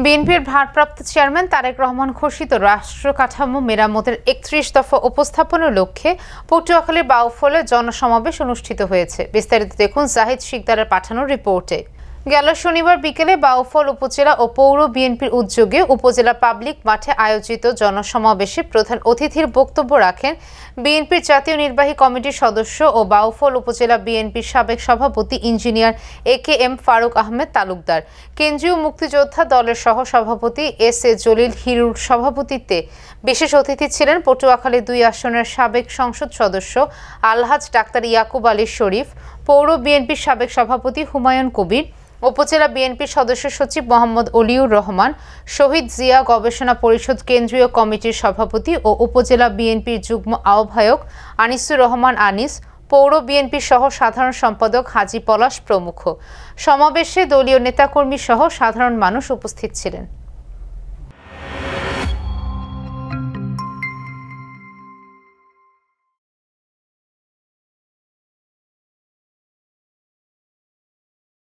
বিএনপির ভারপ্রাপ্ত চেয়ারম্যান তারেক রহমান ঘোষিত রাষ্ট্র কাঠামো মেরামতের ৩১ দফা উপস্থাপনের লক্ষ্যে পটুয়াখালীর বাউফলে জনসমাবেশ অনুষ্ঠিত হয়েছে। বিস্তারিত দেখুন জাহিদ শিকদারের পাঠানো রিপোর্টে। গেল শনিবার বিকেলে বাউফল উপজেলা ও পৌর বিএনপির উদ্যোগে উপজেলা পাবলিক মাঠে আয়োজিত জনসমাবেশে প্রধান অতিথির বক্তব্য রাখেন বিএনপির জাতীয় নির্বাহী কমিটির সদস্য ও বাউফল উপজেলা বিএনপির সাবেক সভাপতি ইঞ্জিনিয়ার এ.কে.এম. ফারুক আহমেদ তালুকদার। কেন্দ্রীয় মুক্তিযোদ্ধা দলের সহসভাপতি এস.এ. জলিল হিরুর সভাপতিত্বে বিশেষ অতিথি ছিলেন পটুয়াখালী ২ আসনের সাবেক সংসদ সদস্য আলহাজ ডাক্তার ইয়াকুব আলী শরীফ, পৌর বিএনপির সাবেক সভাপতি হুমায়ুন কবির, উপজেলা বিএনপির সদস্য সচিব মোহাম্মদ অলিউর রহমান, শহীদ জিয়া গবেষণা পরিষদ কেন্দ্রীয় কমিটির সভাপতি ও উপজেলা বিএনপির যুগ্ম আহ্বায়ক আনিসুর রহমান আনিস, পৌর বিএনপির সহ সাধারণ সম্পাদক হাজী পলাশ প্রমুখ। সমাবেশে দলীয় নেতাকর্মী সহ সাধারণ মানুষ উপস্থিত ছিলেন।